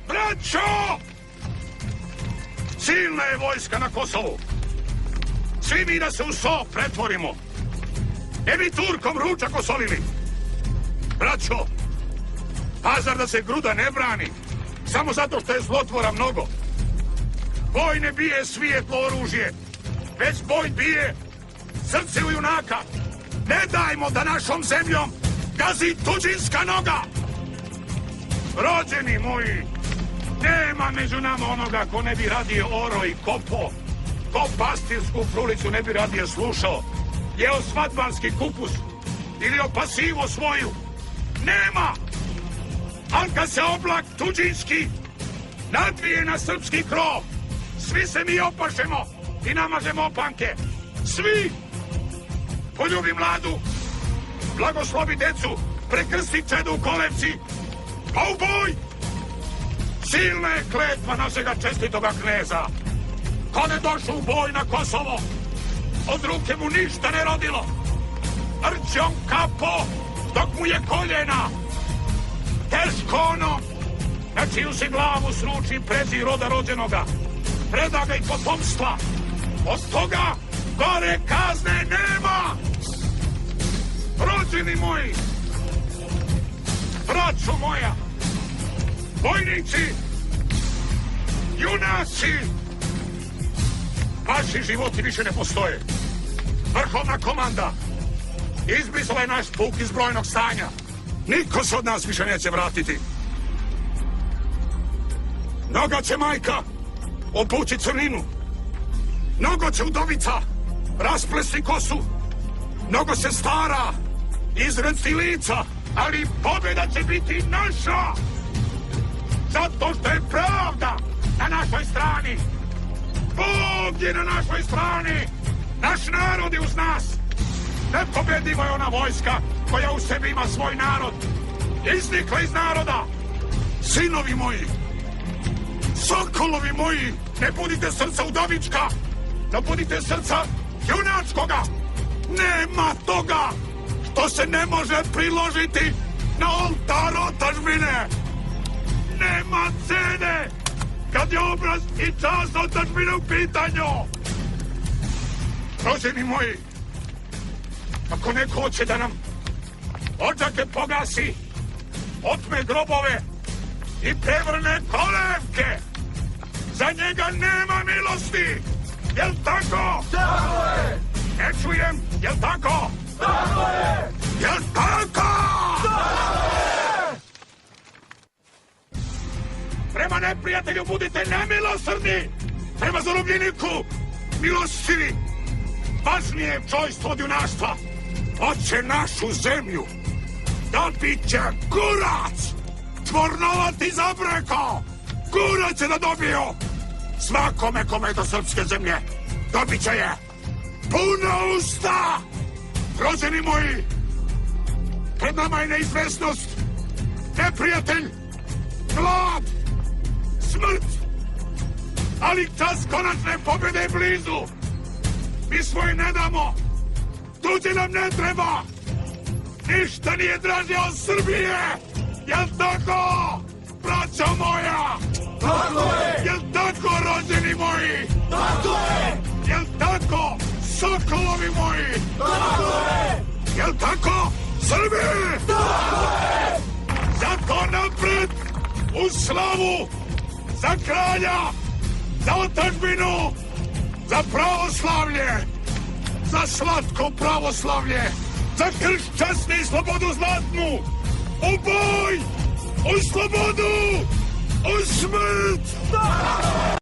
Braćo! Silna je vojska na Kosovu. Svi mi da se u so pretvorimo. Ne bi Turkom ručak osolili. Braćo, Pazar da se gruda ne brani, samo zato što je zlotvora mnogo. Boj ne bije svijetlo oružje, već boj bije srce u junaka. Ne dajmo da našom zemljom gazi tuđinska noga. Rođeni moji, nema među nama onoga ko ne bi radio oro i kopo, ko pastirsku frulicu ne bi radije slušao, jeo svadbanski kupus ili o pasivo svoju. Nema! Ali kad se oblak tuđinski nadvije na srpski krov, svi se mi opašemo i namažemo opanke. Svi! Poljubi mladu, blagoslovi decu, prekrsti čedu u kolevci, pa u boj! Silna je kletva našega čestitoga kneza. Ko ne došao u boj na Kosovo, od ruke mu ništa ne rodilo. Rđom kapo, dok mu je koljena. Teško ono, na čiju se glavu sruči prezir roda rođenoga. Preda ga i potomstva. Od toga gore kazne nema. Rođeni moji, braćo moja, vojnici, junaci, vaši životi više ne postoje. Vrhovna komanda izbrisala je naš puk iz brojnog stanja. Niko se od nas više neće vratiti. Mnoga će majka obući crninu. Mnogo će udovica rasplesti kosu. Mnogo će stara izrediti lica. Ali pobjeda će biti naša. Zato što je pravda na našoj strani. Bog je na našoj strani. Naš narod je uz nas. Nepobjediva je ona vojska koja u sebi ima svoj narod. Iznikla iz naroda. Sinovi moji, sokolovi moji, ne budite srca udovička, no budite srca junačkoga. Nema toga što se ne može priložiti na oltar otadžbine. Nema cene kad je obraz i čast otadžbine u pitanju. Rođeni moji, ako neko hoće da nam odžake pogasi, otme grobove i prevrne kolevke, za njega nema milosti. Jel' tako? Tako je! Ne čujem, jel' tako? Tako je! Jel' tako? Tako je! Prema neprijatelju budite nemilosrdni, prema zarobljeniku milostivi. Važnije je čojstvo od junaštva. Hoće našu zemlju. Dobit će kurac. Tvornovati zabreko. Kurac će da dobiju. Svakome kome je do srpske zemlje dobit će je puna usta. Rođeni moji, pred nama je neizvesnost, neprijatelj, glad, smrt. Ali čas konačne pobjede je blizu. Mi svoje ne damo. Tuđe nam ne treba. Ništa nije draže od Srbije. Jel' tako, braćo moja? Tako je! Jel' tako, rođeni moji? Tako je! Jel' tako, sokolovi moji? Tako je! Jel' tako, Srbi? Tako je! Zato napred, u slavu, za kralja, za otadžbinu, za pravoslavlje, za slatko pravoslavlje, za krst časni i slobodu zlatnu, u boj, u slobodu, u smrt!